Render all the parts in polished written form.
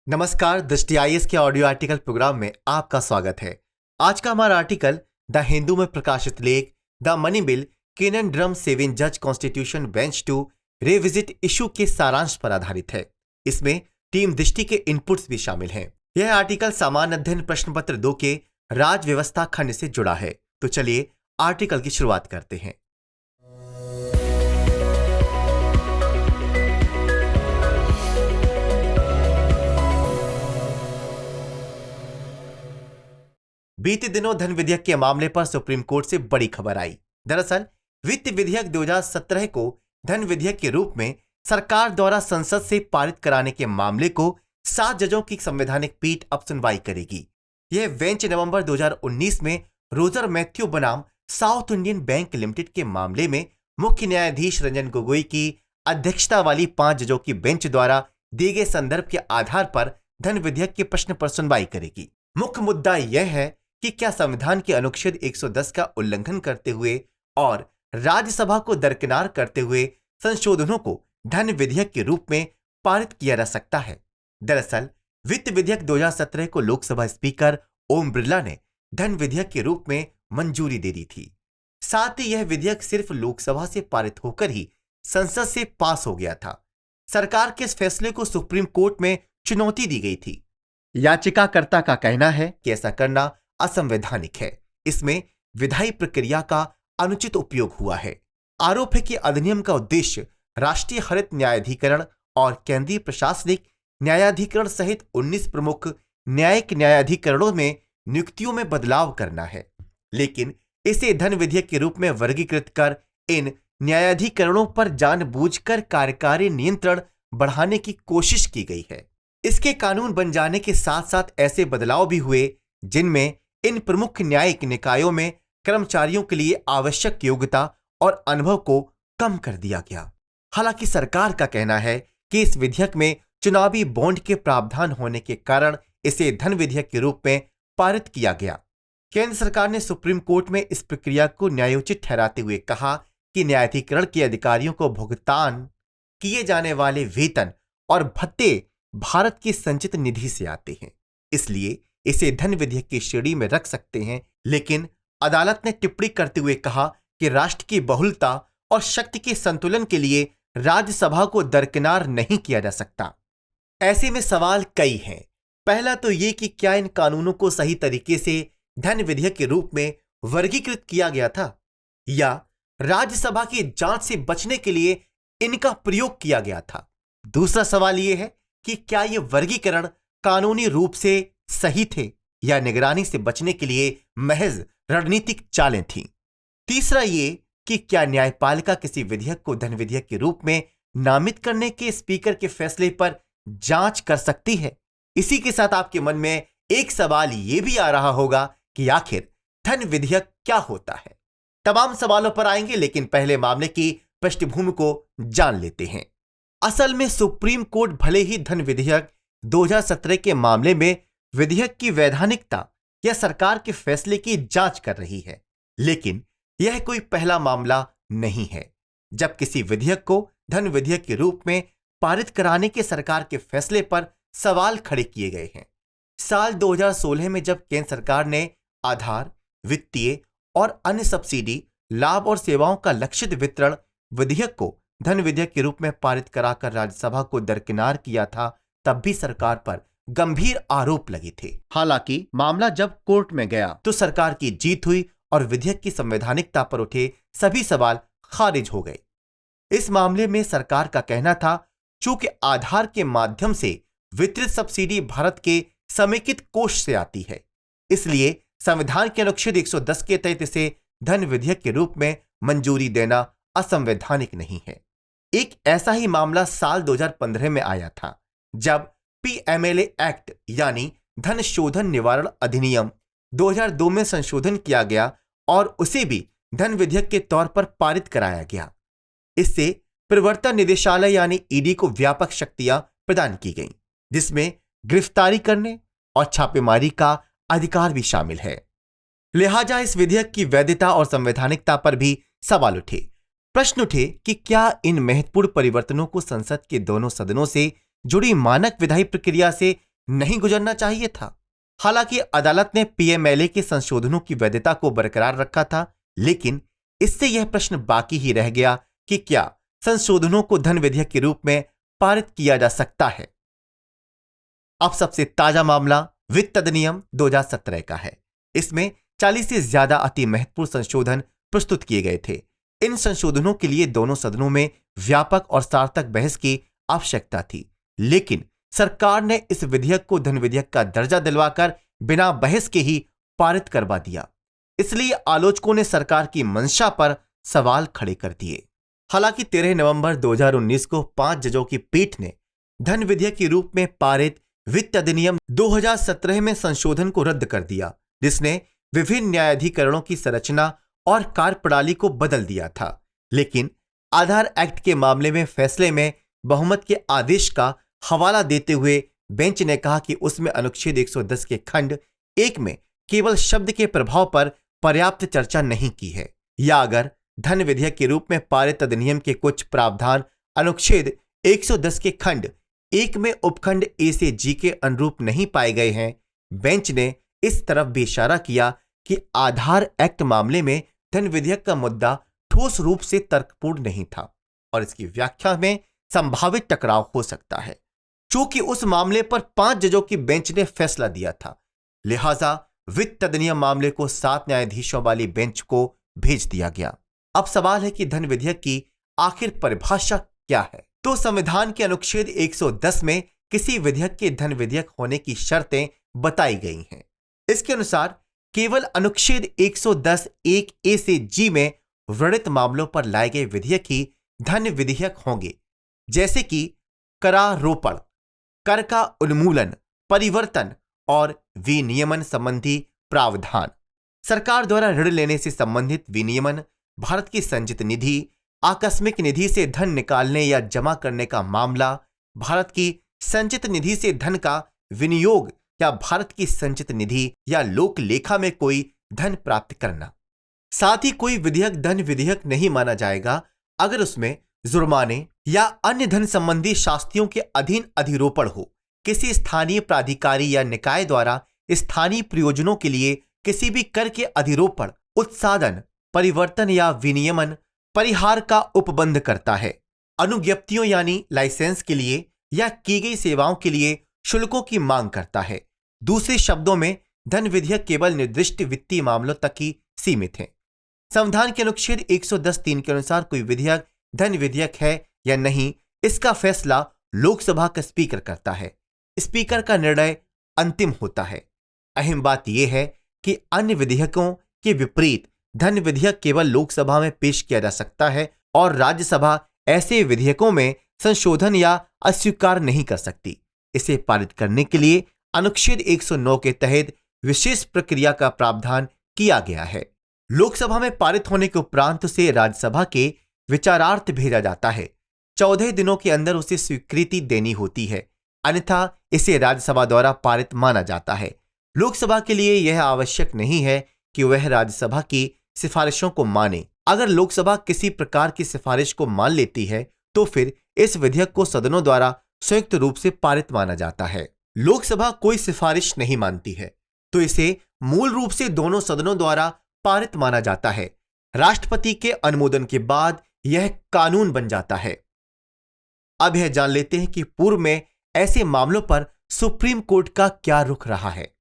नमस्कार, दृष्टि आईएएस के ऑडियो आर्टिकल प्रोग्राम में आपका स्वागत है। आज का हमारा आर्टिकल द हिंदू में प्रकाशित लेख the money bill canon seven जज constitution bench to revisit issue के सारांश पर आधारित है। इसमें टीम दृष्टि के इनपुट्स भी शामिल हैं। यह आर्टिकल सामान्य अध्ययन प्रश्न पत्र 2 के राज व्यवस्था खंड से जुड़ा है। तो चलिए आर्टिकल की शुरुआत करते हैं। बीते दिनों धन विधेयक के मामले पर सुप्रीम कोर्ट से बड़ी खबर आई। दरअसल वित्त विधेयक 2017 को धन विधेयक के रूप में सरकार द्वारा संसद से पारित कराने के मामले को 7 जजों की संवैधानिक पीठ अब सुनवाई करेगी। यह बेंच नवंबर 2019 में रोजर मैथ्यू बनाम साउथ इंडियन बैंक लिमिटेड के मामले में मुख्य न्यायाधीश रंजन गोगोई की अध्यक्षता वाली 5 जजों की बेंच द्वारा दिए गए संदर्भ के आधार पर धन विधेयक के प्रश्न पर सुनवाई करेगी। मुख्य मुद्दा यह है कि क्या संविधान के अनुच्छेद 110 का उल्लंघन करते हुए और राज्यसभा को दरकिनार करते हुए संशोधनों को धन विधेयक के रूप में पारित किया जा सकता है। दरअसल वित्त विधेयक 2017 को लोकसभा स्पीकर ओम बिरला ने धन विधेयक के रूप में मंजूरी दे दी थी। साथ ही यह विधेयक सिर्फ लोकसभा से पारित होकर ही संसद से पास हो गया था। सरकार के इस फैसले को सुप्रीम कोर्ट में चुनौती दी गई थी। याचिकाकर्ता का कहना है कि ऐसा करना असंवैधानिक है। इसमें विधायी प्रक्रिया का अनुचित उपयोग हुआ है। आरोप है कि अधिनियम का उद्देश्य राष्ट्रीय हरित न्यायाधिकरण और केंद्रीय प्रशासनिक न्यायाधिकरण सहित 19 प्रमुख न्यायिक न्यायाधिकरणों में नियुक्तियों में बदलाव करना है, लेकिन इसे धन विधेयक के रूप में वर्गीकृत कर इन न्यायाधिकरणों पर जानबूझकर कार्यकारी नियंत्रण बढ़ाने की कोशिश की गई है। इसके कानून बन जाने के साथ साथ ऐसे बदलाव भी हुए जिनमें इन प्रमुख न्यायिक निकायों में कर्मचारियों के लिए आवश्यक योग्यता और अनुभव को कम कर दिया गया। हालांकि सरकार का कहना है कि इस विधेयक में चुनावी बॉन्ड के प्रावधान होने के कारण इसे धन विधेयक के रूप में पारित किया गया। केंद्र सरकार ने सुप्रीम कोर्ट में इस प्रक्रिया को न्यायोचित ठहराते हुए कहा कि न्यायाधिकरण के अधिकारियों को भुगतान किए जाने वाले वेतन और भत्ते भारत की संचित निधि से आते हैं, इसलिए इसे धन विधेयक की श्रेणी में रख सकते हैं। लेकिन अदालत ने टिप्पणी करते हुए कहा कि राष्ट्र की बहुलता और शक्ति के संतुलन के लिए राज्यसभा को दरकिनार नहीं किया जा सकता। ऐसे में सवाल कई हैं। पहला तो ये कि क्या इन कानूनों को सही तरीके से धन विधेयक के रूप में वर्गीकृत किया गया था या राज्यसभा की जांच से बचने के लिए इनका प्रयोग किया गया था। दूसरा सवाल यह है कि क्या यह वर्गीकरण कानूनी रूप से सही थे या निगरानी से बचने के लिए महज रणनीतिक चालें थीं। तीसरा ये कि क्या न्यायपालिका किसी विधेयक को धन विधेयक के रूप में नामित करने के स्पीकर के फैसले पर जांच कर सकती है। इसी के साथ आपके मन में एक सवाल ये भी आ रहा होगा कि आखिर धन विधेयक क्या होता है। तमाम सवालों पर आएंगे, लेकिन पहले मामले की पृष्ठभूमि को जान लेते हैं। असल में सुप्रीम कोर्ट भले ही धन विधेयक 2017 के मामले में विधेयक की वैधानिकता या सरकार के फैसले की जांच कर रही है, लेकिन यह कोई पहला मामला नहीं है जब किसी विधेयक को धन विधेयक के रूप में पारित कराने के सरकार के फैसले पर सवाल खड़े किए गए हैं। साल 2016 में जब केंद्र सरकार ने आधार, वित्तीय और अन्य सब्सिडी, लाभ और सेवाओं का लक्षित वितरण विधेयक को धन विधेयक के रूप में पारित कराकर राज्यसभा को दरकिनार किया था, तब भी सरकार पर गंभीर आरोप लगे थे। हालांकि मामला जब कोर्ट में गया तो सरकार की जीत हुई और विधेयक की संवैधानिकता पर उठे सभी सवाल खारिज हो गए। इस मामले में सरकार का कहना था, चूंकि आधार के माध्यम से वितरित सब्सिडी भारत के समेकित कोष से आती है, इसलिए संविधान के अनुच्छेद 110 के तहत इसे धन विधेयक के रूप में मंजूरी देना असंवैधानिक नहीं है। एक ऐसा ही मामला साल 2015 में आया था, जब पीएमएलए एक्ट यानी धन शोधन निवारण अधिनियम 2002 में संशोधन किया गया और उसे भी धन विधेयक के तौर पर पारित कराया गया। इससे प्रवर्तन निदेशालय यानी ईडी को व्यापक शक्तियां प्रदान की गईं, जिसमें गिरफ्तारी करने और छापेमारी का अधिकार भी शामिल है। लिहाजा इस विधेयक की वैधता और संवैधानिकता पर भी सवाल उठे। प्रश्न उठे कि क्या इन महत्वपूर्ण परिवर्तनों को संसद के दोनों सदनों से जुड़ी मानक विधायी प्रक्रिया से नहीं गुजरना चाहिए था। हालांकि अदालत ने पीएमएलए के संशोधनों की वैधता को बरकरार रखा था, लेकिन इससे यह प्रश्न बाकी ही रह गया कि क्या संशोधनों को धन विधेयक के रूप में पारित किया जा सकता है। अब सबसे ताजा मामला वित्त अधिनियम 2017 का है। इसमें 40 से ज्यादा अति महत्वपूर्ण संशोधन प्रस्तुत किए गए थे। इन संशोधनों के लिए दोनों सदनों में व्यापक और सार्थक बहस की आवश्यकता थी, लेकिन सरकार ने इस विधेयक को धन विधेयक का दर्जा दिलवाकर बिना बहस के ही पारित करवा दिया। इसलिए आलोचकों ने सरकार की मंशा पर सवाल खड़े कर दिए। हालांकि 13 नवंबर 2019 को 5 जजों की पीठ ने धन विधेयक के रूप में पारित वित्त अधिनियम 2017 में संशोधन को रद्द कर दिया, जिसने विभिन्न न्यायाधिकरणों की संरचना और कार्यप्रणाली को बदल दिया था। लेकिन आधार एक्ट के मामले में फैसले में बहुमत के आदेश का हवाला देते हुए बेंच ने कहा कि उसमें अनुच्छेद 110 के खंड 1 में केवल शब्द के प्रभाव पर पर्याप्त चर्चा नहीं की है, या अगर धन विधेयक के रूप में पारित अधिनियम के कुछ प्रावधान अनुच्छेद 110 के खंड 1 में उपखंड ए से जी के अनुरूप नहीं पाए गए हैं। बेंच ने इस तरफ भी इशारा किया कि आधार एक्ट मामले में धन विधेयक का मुद्दा ठोस रूप से तर्कपूर्ण नहीं था और इसकी व्याख्या में संभावित टकराव हो सकता है। चूंकि उस मामले पर 5 जजों की बेंच ने फैसला दिया था, लिहाजा वित्त अधिनियम मामले को 7 न्यायाधीशों वाली बेंच को भेज दिया गया। अब सवाल है कि धन विधेयक की आखिर परिभाषा क्या है। तो संविधान के अनुच्छेद 110 में किसी विधेयक के धन विधेयक होने की शर्तें बताई गई हैं। इसके अनुसार केवल अनुच्छेद 110 1 ए से जी में वर्णित मामलों पर लाए गए विधेयक ही धन विधेयक होंगे, जैसे कि करारोपण, कर का उन्मूलन, परिवर्तन और विनियमन संबंधी प्रावधान, सरकार द्वारा ऋण लेने से संबंधित विनियमन, भारत की संचित निधि, आकस्मिक निधि से धन निकालने या जमा करने का मामला, भारत की संचित निधि से धन का विनियोग या भारत की संचित निधि या लोक लेखा में कोई धन प्राप्त करना। साथ ही कोई विधेयक धन विधेयक नहीं माना जाएगा अगर उसमें जुर्माने या अन्य धन संबंधी शास्तियों के अधीन अधिरोपण हो, किसी स्थानीय प्राधिकारी या निकाय द्वारा स्थानीय प्रयोजनों के लिए किसी भी कर के अधिरोपण, उत्सादन, परिवर्तन या विनियमन, परिहार का उपबंध करता है। अनुज्ञप्तियों यानी लाइसेंस के लिए या की गई सेवाओं के लिए शुल्कों की मांग करता है। दूसरे शब्दों में धन विधेयक केवल निर्दिष्ट वित्तीय मामलों तक ही सीमित है। संविधान के अनुच्छेद 110(3) के अनुसार कोई विधेयक धन विधेयक है या नहीं, इसका फैसला लोकसभा का स्पीकर करता है। स्पीकर का निर्णय अंतिम होता है। अहम बात यह है कि अन्य विधेयकों के विपरीत धन विधेयक केवल लोकसभा में पेश किया जा सकता है और राज्यसभा ऐसे विधेयकों में संशोधन या अस्वीकार नहीं कर सकती। इसे पारित करने के लिए अनुच्छेद 109 के तहत विशेष प्रक्रिया का प्रावधान किया गया है। लोकसभा में पारित होने के उपरांत उसे राज्यसभा के विचारार्थ भेजा जाता है। 14 दिनों के अंदर उसे स्वीकृति देनी होती है, अन्यथा इसे राज्यसभा द्वारा पारित माना जाता है। लोकसभा के लिए यह आवश्यक नहीं है कि वह राज्यसभा की सिफारिशों को माने। अगर लोकसभा किसी प्रकार की सिफारिश को मान लेती है तो फिर इस विधेयक को सदनों द्वारा संयुक्त रूप से पारित माना जाता है। लोकसभा कोई सिफारिश नहीं मानती है तो इसे मूल रूप से दोनों सदनों द्वारा पारित माना जाता है। राष्ट्रपति के अनुमोदन के बाद यह कानून बन जाता है। अब यह जान लेते हैं कि पूर्व में ऐसे मामलों पर सुप्रीम कोर्ट का क्या रुख रहा है।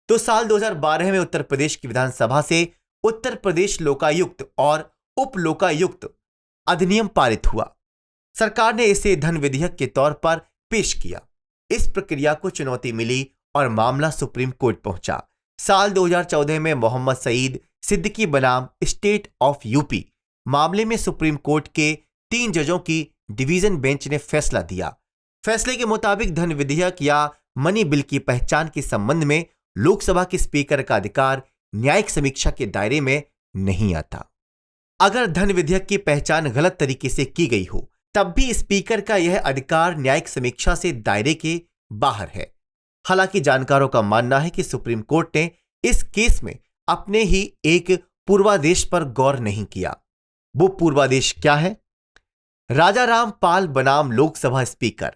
तो साल 2012 में उत्तर प्रदेश की विधानसभा से उत्तर प्रदेश लोकायुक्त और उप लोकायुक्त अधिनियम पारित हुआ। सरकार ने इसे धन विधेयक के तौर पर पेश किया। इस प्रक्रिया को चुनौती मिली और मामला सुप्रीम कोर्ट पहुंचा। साल 2014 में मोहम्मद सईद सिद्दीकी बनाम स्टेट ऑफ यूपी मामले में सुप्रीम कोर्ट के 3 जजों की डिवीजन बेंच ने फैसला दिया। फैसले के मुताबिक धन विधेयक या मनी बिल की पहचान के संबंध में लोकसभा के स्पीकर का अधिकार न्यायिक समीक्षा के दायरे में नहीं आता। अगर धन विधेयक की पहचान गलत तरीके से की गई हो तब भी स्पीकर का यह अधिकार न्यायिक समीक्षा से दायरे के बाहर है। हालांकि जानकारों का मानना है कि सुप्रीम कोर्ट ने इस केस में अपने ही एक पूर्वादेश पर गौर नहीं किया। वो पूर्वादेश क्या है? राजा राम पाल बनाम लोकसभा स्पीकर।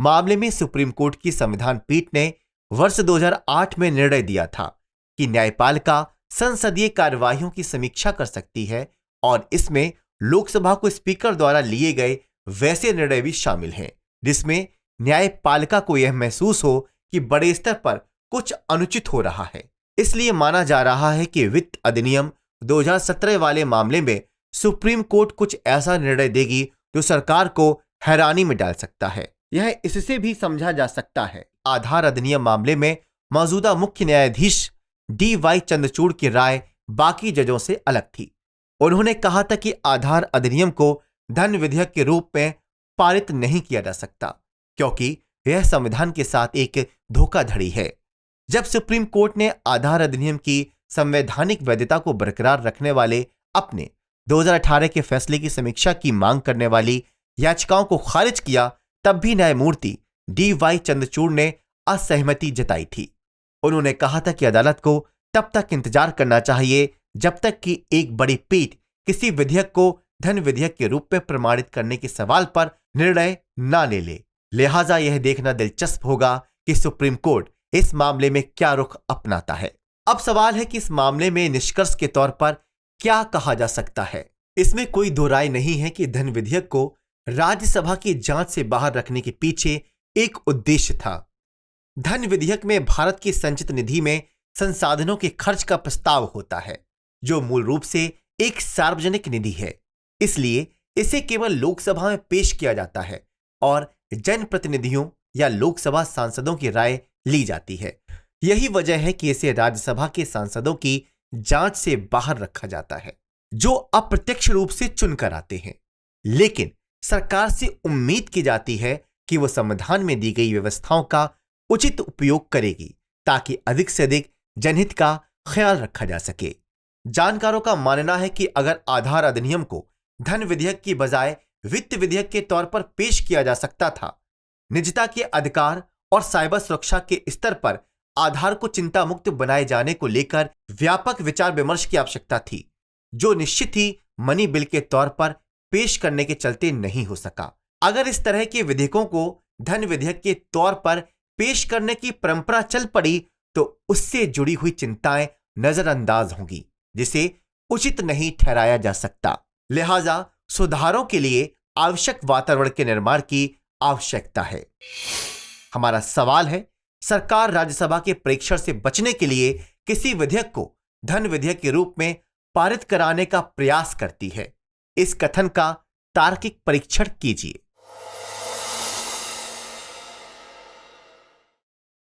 मामले में सुप्रीम कोर्ट की संविधान पीठ ने वर्ष 2008 में निर्णय दिया था कि न्यायपालिका संसदीय कार्यवाहियों की समीक्षा कर सकती है और इसमें लोकसभा को स्पीकर द्वारा लिए गए वैसे निर्णय भी शामिल हैं जिसमें न्यायपालिका को यह महसूस हो कि बड़े स्तर पर कुछ अनुचित हो रहा है। इसलिए माना जा रहा है कि वित्त अधिनियम 2017 वाले मामले में सुप्रीम कोर्ट कुछ ऐसा निर्णय देगी जो सरकार को हैरानी में डाल सकता है। यह इससे भी समझा जा सकता है आधार अधिनियम मामले में मौजूदा मुख्य न्यायाधीश DY चंद्रचूड़ की राय बाकी जजों से अलग थी। उन्होंने कहा था कि आधार अधिनियम को धन विधेयक के रूप में पारित नहीं किया जा सकता क्योंकि यह संविधान के साथ एक धोखाधड़ी है। जब सुप्रीम कोर्ट ने आधार अधिनियम की संवैधानिक वैधता को बरकरार रखने वाले अपने 2018 के फैसले की समीक्षा की मांग करने वाली याचिकाओं को खारिज किया, तब भी न्यायमूर्ति DY चंद्रचूड़ ने असहमति जताई थी। उन्होंने कहा था कि अदालत को तब तक इंतजार करना चाहिए जब तक कि एक बड़ी पीठ किसी विधेयक को धन विधेयक के रूप में प्रमाणित करने के सवाल पर निर्णय न ले ले। लिहाजा यह देखना दिलचस्प होगा कि सुप्रीम कोर्ट इस मामले में क्या रुख अपनाता है। अब सवाल है कि इस मामले में निष्कर्ष के तौर पर क्या कहा जा सकता है। इसमें कोई दो राय नहीं है कि धन विधेयक को राज्यसभा की जांच से बाहर रखने के पीछे एक उद्देश्य था। धन विधेयक में भारत की संचित निधि में संसाधनों के खर्च का प्रस्ताव होता है जो मूल रूप से एक सार्वजनिक निधि है। इसलिए इसे केवल लोकसभा में पेश किया जाता है और जनप्रतिनिधियों या लोकसभा सांसदों की राय ली जाती है। यही वजह है कि इसे राज्यसभा के सांसदों की जांच से बाहर रखा जाता है जो अप्रत्यक्ष रूप से चुनकर आते हैं। लेकिन सरकार से उम्मीद की जाती है कि वह संविधान में दी गई व्यवस्थाओं का उचित उपयोग करेगी ताकि अधिक से अधिक जनहित का ख्याल रखा जा सके। जानकारों का मानना है कि अगर आधार अधिनियम को धन विधेयक की बजाय वित्त विधेयक के तौर पर पेश किया जा सकता था, निजता के अधिकार और साइबर सुरक्षा के स्तर पर आधार को चिंता मुक्त बनाए जाने को लेकर व्यापक विचार विमर्श की आवश्यकता थी, जो निश्चित ही मनी बिल के तौर पर पेश करने के चलते नहीं हो सका। अगर इस तरह के विधेयकों को धन विधेयक के तौर पर पेश करने की परंपरा चल पड़ी तो उससे जुड़ी हुई चिंताएं नजरअंदाज होंगी, जिसे उचित नहीं ठहराया जा सकता। लिहाजा सुधारों के लिए आवश्यक वातावरण के निर्माण की आवश्यकता है। हमारा सवाल है, सरकार राज्यसभा के परीक्षण से बचने के लिए किसी विधेयक को धन विधेयक के रूप में पारित कराने का प्रयास करती है। इस कथन का तार्किक परीक्षण कीजिए।